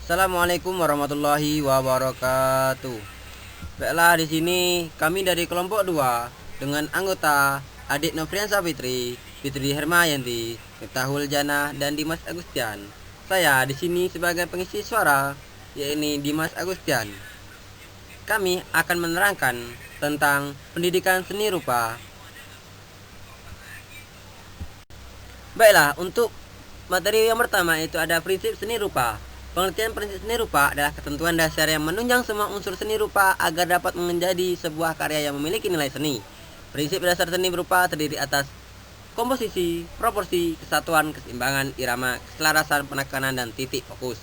Assalamualaikum warahmatullahi wabarakatuh. Baiklah, di sini kami dari kelompok 2 dengan anggota Adik Nofriansa Fitri, Fitri Hermayanti, Miftahul Janah dan Dimas Agustian. Saya di sini sebagai pengisi suara, yaitu Dimas Agustian. Kami akan menerangkan tentang pendidikan seni rupa. Baiklah, untuk materi yang pertama itu ada prinsip seni rupa. Pengertian prinsip seni rupa adalah ketentuan dasar yang menunjang semua unsur seni rupa agar dapat menjadi sebuah karya yang memiliki nilai seni. Prinsip dasar seni rupa terdiri atas komposisi, proporsi, kesatuan, keseimbangan, irama, keselarasan, penekanan, dan titik fokus.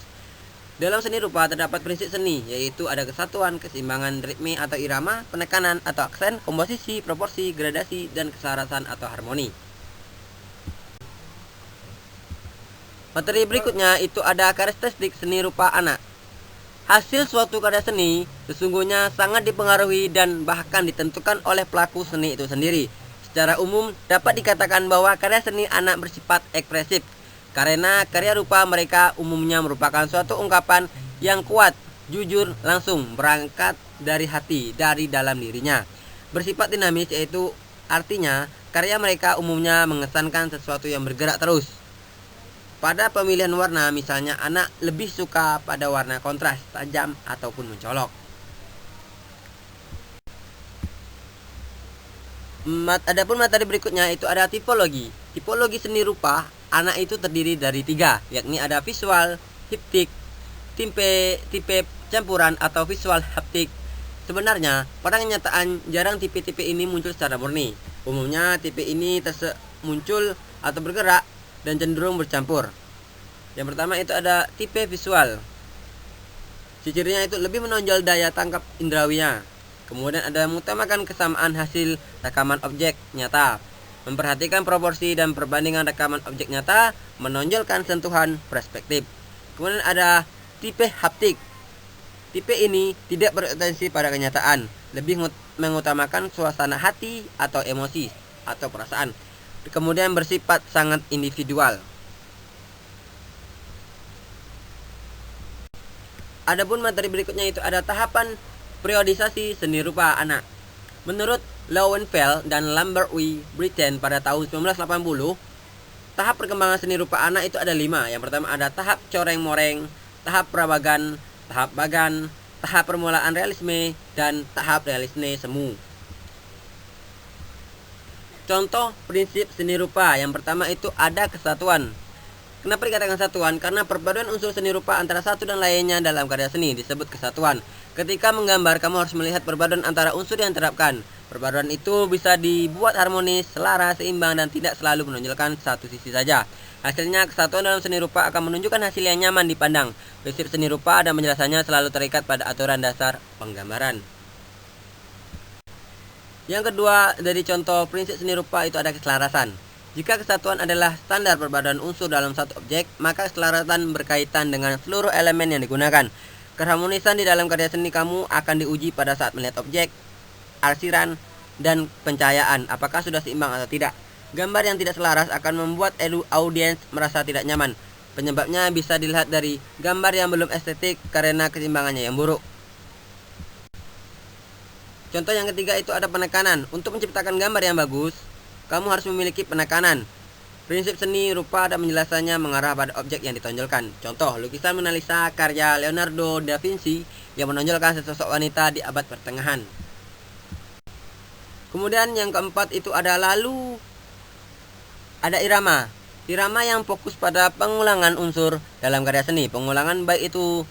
Dalam seni rupa terdapat prinsip seni, yaitu ada kesatuan, keseimbangan, ritme atau irama, penekanan atau aksen, komposisi, proporsi, gradasi, dan keselarasan atau harmoni. Materi berikutnya itu ada karakteristik seni rupa anak. Hasil suatu karya seni sesungguhnya sangat dipengaruhi dan bahkan ditentukan oleh pelaku seni itu sendiri. Secara umum dapat dikatakan bahwa karya seni anak bersifat ekspresif karena karya rupa mereka umumnya merupakan suatu ungkapan yang kuat, jujur, langsung berangkat dari hati, dari dalam dirinya. Bersifat dinamis yaitu artinya karya mereka umumnya mengesankan sesuatu yang bergerak terus. Pada pemilihan warna, misalnya anak lebih suka pada warna kontras, tajam, ataupun mencolok. Adapun materi berikutnya itu ada tipologi. Tipologi seni rupa anak itu terdiri dari 3, yakni ada visual, haptik, tipe campuran atau visual haptik. Sebenarnya, pada kenyataan jarang tipe-tipe ini muncul secara murni. Umumnya tipe ini muncul atau bergerak dan cenderung bercampur. Yang pertama itu ada tipe visual. Cirinya itu lebih menonjol daya tangkap indrawinya. Kemudian ada mengutamakan kesamaan hasil rekaman objek nyata, memperhatikan proporsi dan perbandingan rekaman objek nyata, menonjolkan sentuhan perspektif. Kemudian ada tipe haptik. Tipe ini tidak berorientasi pada kenyataan, lebih mengutamakan suasana hati atau emosi atau perasaan. Kemudian bersifat sangat individual. Adapun materi berikutnya itu ada tahapan periodisasi seni rupa anak. Menurut Lowenfeld dan Lambert W. Brittain pada tahun 1980, tahap perkembangan seni rupa anak itu ada 5. Yang pertama ada tahap coreng-moreng, tahap prabagan, tahap bagan, tahap permulaan realisme, dan tahap realisme semu. Contoh prinsip seni rupa yang pertama itu ada kesatuan. Kenapa dikatakan kesatuan? Karena perpaduan unsur seni rupa antara satu dan lainnya dalam karya seni disebut kesatuan. Ketika menggambar, kamu harus melihat perpaduan antara unsur yang diterapkan. Perpaduan itu bisa dibuat harmonis, selaras, seimbang, dan tidak selalu menonjolkan satu sisi saja. Hasilnya, kesatuan dalam seni rupa akan menunjukkan hasil yang nyaman dipandang. Prinsip seni rupa dan penjelasannya selalu terikat pada aturan dasar penggambaran. Yang kedua dari contoh prinsip seni rupa itu ada keselarasan. Jika kesatuan adalah standar perpaduan unsur dalam satu objek, maka keselarasan berkaitan dengan seluruh elemen yang digunakan. Keharmonisan di dalam karya seni kamu akan diuji pada saat melihat objek, arsiran, dan pencahayaan, apakah sudah seimbang atau tidak. Gambar yang tidak selaras akan membuat audiens merasa tidak nyaman. Penyebabnya bisa dilihat dari gambar yang belum estetik karena keseimbangannya yang buruk. Contoh yang ketiga itu ada penekanan. Untuk menciptakan gambar yang bagus, kamu harus memiliki penekanan. Prinsip seni rupa dan penjelasannya mengarah pada objek yang ditonjolkan. Contoh, lukisan Mona Lisa karya Leonardo da Vinci yang menonjolkan sesosok wanita di abad pertengahan. Kemudian yang keempat itu ada irama. Irama yang fokus pada pengulangan unsur dalam karya seni. Pengulangan baik itu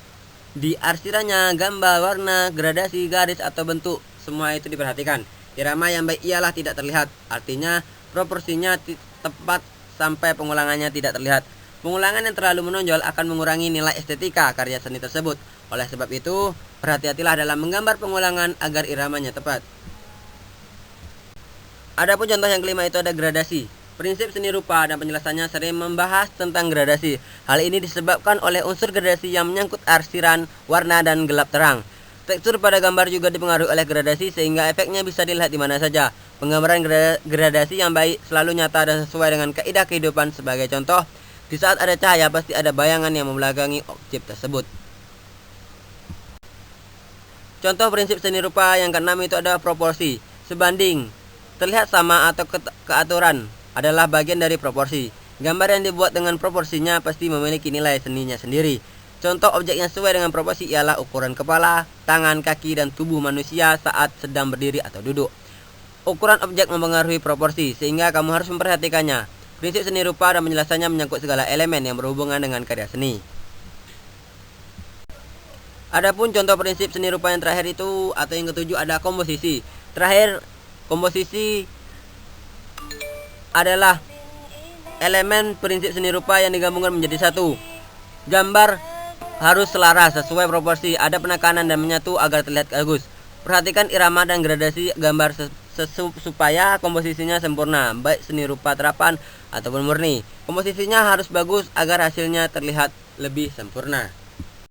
di arsirannya, gambar, warna, gradasi, garis, atau bentuk. Semua itu diperhatikan. Irama yang baik ialah tidak terlihat. Artinya proporsinya tepat sampai pengulangannya tidak terlihat. Pengulangan yang terlalu menonjol akan mengurangi nilai estetika karya seni tersebut. Oleh sebab itu, berhati-hatilah dalam menggambar pengulangan agar iramanya tepat. Adapun contoh yang kelima itu ada gradasi. Prinsip seni rupa dan penjelasannya sering membahas tentang gradasi. Hal ini disebabkan oleh unsur gradasi yang menyangkut arsiran, warna, dan gelap terang. Tekstur pada gambar juga dipengaruhi oleh gradasi sehingga efeknya bisa dilihat di mana saja. Penggambaran gradasi yang baik selalu nyata dan sesuai dengan kaidah kehidupan. Sebagai contoh, di saat ada cahaya pasti ada bayangan yang membelakangi objek tersebut. Contoh prinsip seni rupa yang keenam itu adalah proporsi. Sebanding terlihat sama atau keaturan adalah bagian dari proporsi. Gambar yang dibuat dengan proporsinya pasti memiliki nilai seninya sendiri. Contoh objek yang sesuai dengan proporsi ialah ukuran kepala, tangan, kaki, dan tubuh manusia saat sedang berdiri atau duduk. Ukuran objek mempengaruhi proporsi, sehingga kamu harus memperhatikannya. Prinsip seni rupa dan penjelasannya menyangkut segala elemen yang berhubungan dengan karya seni. Adapun contoh prinsip seni rupa yang terakhir itu atau yang ketujuh ada komposisi. Terakhir, komposisi adalah elemen prinsip seni rupa yang digabungkan menjadi satu. Gambar harus selaras sesuai proporsi, ada penekanan dan menyatu agar terlihat bagus. Perhatikan irama dan gradasi gambar supaya komposisinya sempurna, baik seni rupa terapan ataupun murni. Komposisinya harus bagus agar hasilnya terlihat lebih sempurna.